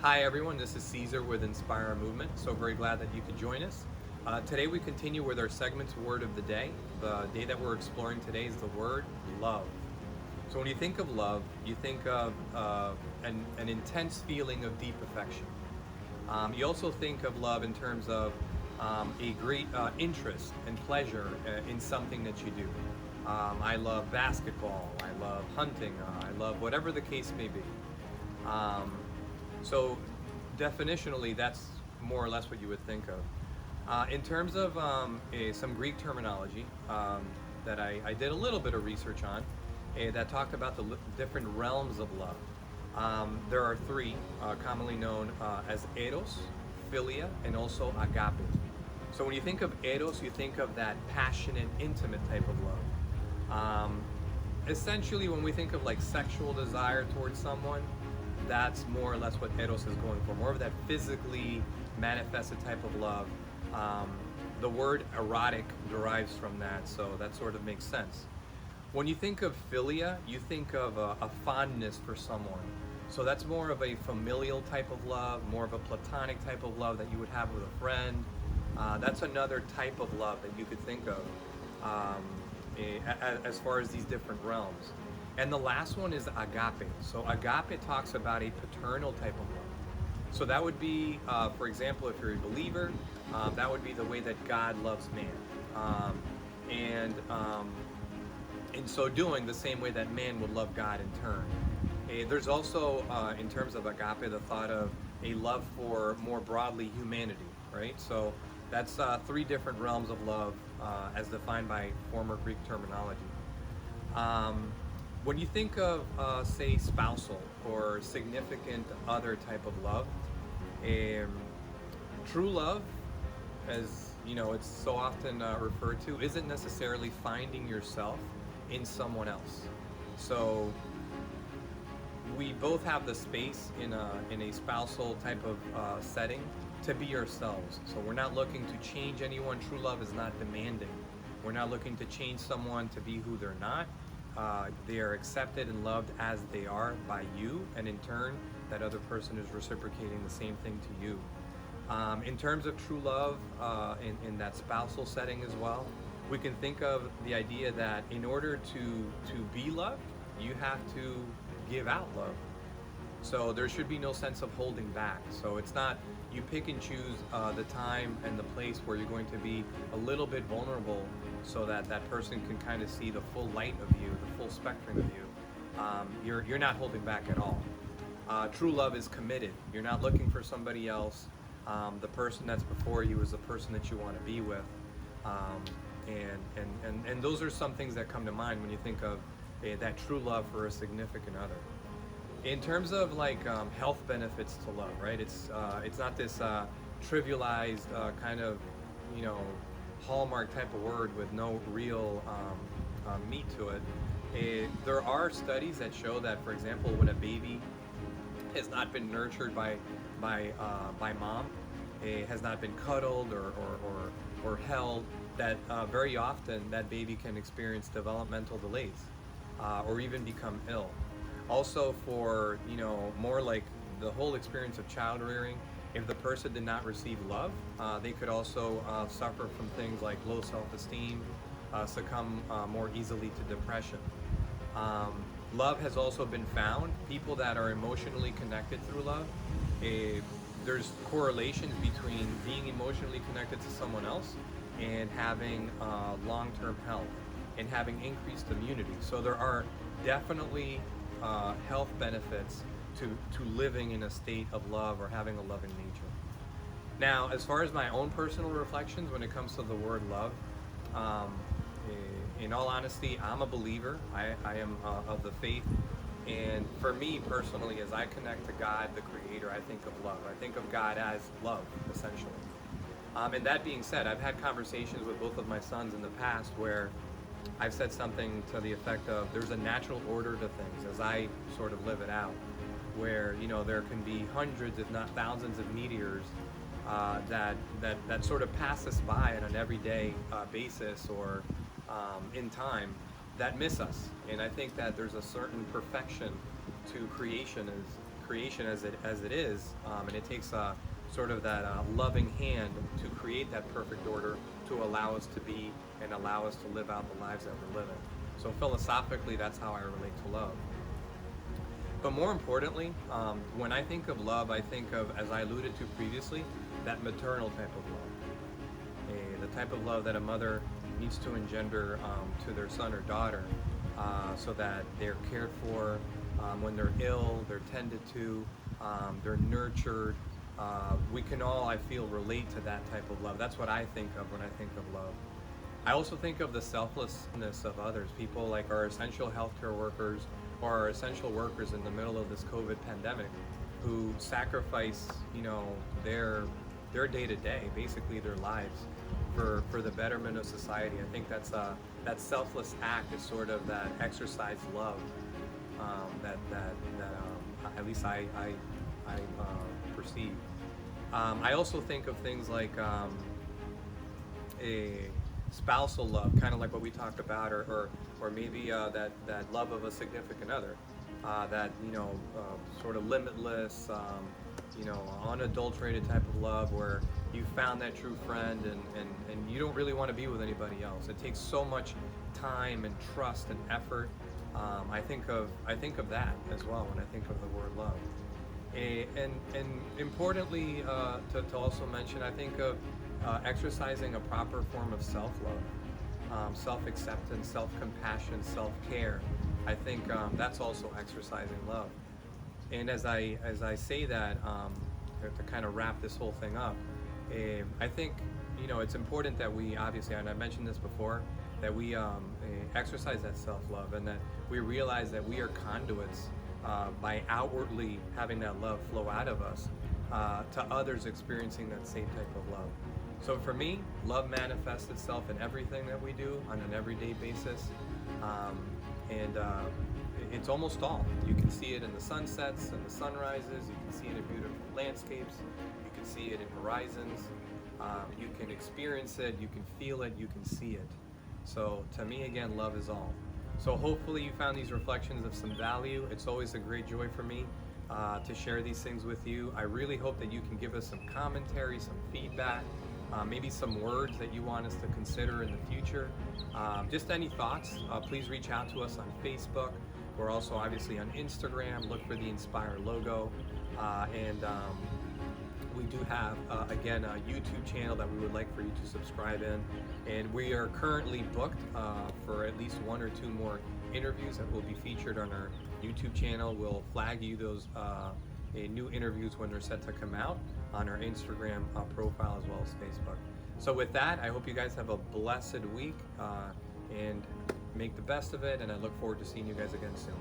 Hi everyone, this is Caesar with Inspire Movement. So very glad that you could join us. Today we continue with our segment Word of the Day. The day that we're exploring today is the word love. So when you think of love, you think of an intense feeling of deep affection. You also think of love in terms of a great interest and pleasure in something that you do. I love basketball, I love hunting, I love whatever the case may be. Um, so, definitionally, that's more or less what you would think of. In terms of some Greek terminology that I did a little bit of research on, that talked about the different realms of love. There are three, commonly known as eros, philia, and also agape. So when you think of eros, you think of that passionate, intimate type of love. Essentially, when we think of like sexual desire towards someone, that's more or less what eros is going for. More of that physically manifested type of love. Um, the word erotic derives from that, so that sort of makes sense. When you think of philia, you think of a fondness for someone. So that's more of a familial type of love, more of a platonic type of love that you would have with a friend. That's another type of love that you could think of um, as far as these different realms. And the last one is agape. So agape talks about a paternal type of love. So that would be, for example, if you're a believer, that would be the way that God loves man. Um, and in so doing, the same way that man would love God in turn. There's also, in terms of agape, the thought of a love for more broadly humanity, right? So that's three different realms of love as defined by former Greek terminology. Um, when you think of, say, spousal or significant other type of love, um, true love, as you know, it's so often referred to, isn't necessarily finding yourself in someone else. So we both have the space in a spousal type of setting to be ourselves. So we're not looking to change anyone. True love is not demanding. We're not looking to change someone to be who they're not. They are accepted and loved as they are by you, and in turn, that other person is reciprocating the same thing to you. In terms of true love, in that spousal setting as well, we can think of the idea that in order to be loved, you have to give out love. So there should be no sense of holding back. So it's not you pick and choose the time and the place where you're going to be a little bit vulnerable so that that person can kind of see the full light of you, the full spectrum of you. You're not holding back at all. True love is committed. You're not looking for somebody else. The person that's before you is the person that you want to be with. Um, and those are some things that come to mind when you think of that true love for a significant other. In terms of like health benefits to love, right? It's not this trivialized kind of you know hallmark type of word with no real meat to it. There are studies that show that, for example, when a baby has not been nurtured by mom, has not been cuddled or held, that very often that baby can experience developmental delays or even become ill. Also, for more like the whole experience of child rearing, if the person did not receive love, they could also suffer from things like low self-esteem, succumb more easily to depression. Um, Love has also been found. People that are emotionally connected through love, eh, there's correlations between being emotionally connected to someone else and having long-term health and having increased immunity. So there are definitely health benefits to living in a state of love or having a loving nature. Now, as far as my own personal reflections when it comes to the word love, um, in all honesty, I'm a believer. I am of the faith. And for me personally, as I connect to God, the Creator, I think of love. I think of God as love, essentially. And that being said, I've had conversations with both of my sons in the past where I've said something to the effect of there's a natural order to things as I sort of live it out, where there can be hundreds, if not thousands, of meteors that sort of pass us by on an everyday basis or in time that miss us. And I think that there's a certain perfection to creation as creation as it is, and it takes sort of that loving hand to create that perfect order to allow us to be and allow us to live out the lives that we're living. So philosophically, that's how I relate to love. But more importantly, when I think of love, I think of, as I alluded to previously, that maternal type of love. The type of love that a mother needs to engender to their son or daughter, so that they're cared for when they're ill, they're tended to, they're nurtured. We can all, I feel, relate to that type of love. That's what I think of when I think of love. I also think of the selflessness of others, people like our essential healthcare workers or our essential workers in the middle of this COVID pandemic who sacrifice, their day-to-day, basically their lives for the betterment of society. I think that selfless act is sort of that exercised love that at least I perceive. I also think of things like a spousal love, kind of like what we talked about, or maybe that love of a significant other, that sort of limitless, unadulterated type of love where you found that true friend and you don't really want to be with anybody else. It takes so much time and trust and effort. I think of that as well when I think of the word love. And importantly, to also mention, I think of exercising a proper form of self-love, self-acceptance, self-compassion, self-care. I think that's also exercising love. And as I say that, to kind of wrap this whole thing up, I think it's important that we obviously, and I mentioned this before, that we exercise that self-love and that we realize that we are conduits by outwardly having that love flow out of us to others experiencing that same type of love. So for me, love manifests itself in everything that we do on an everyday basis, and it's almost all. You can see it in the sunsets and the sunrises, you can see it in beautiful landscapes, you can see it in horizons, you can experience it, you can feel it, you can see it. So to me, again, love is all. So hopefully you found these reflections of some value. It's always a great joy for me to share these things with you. I really hope that you can give us some commentary, some feedback, maybe some words that you want us to consider in the future. Just any thoughts, please reach out to us on Facebook. We're also obviously on Instagram. Look for the Inspire logo. And we do have, again, a YouTube channel that we would like for you to subscribe in. And we are currently booked for at least 1 or 2 more interviews that will be featured on our YouTube channel. We'll flag you those new interviews when they're set to come out on our Instagram profile as well as Facebook. So with that, I hope you guys have a blessed week and make the best of it, and I look forward to seeing you guys again soon.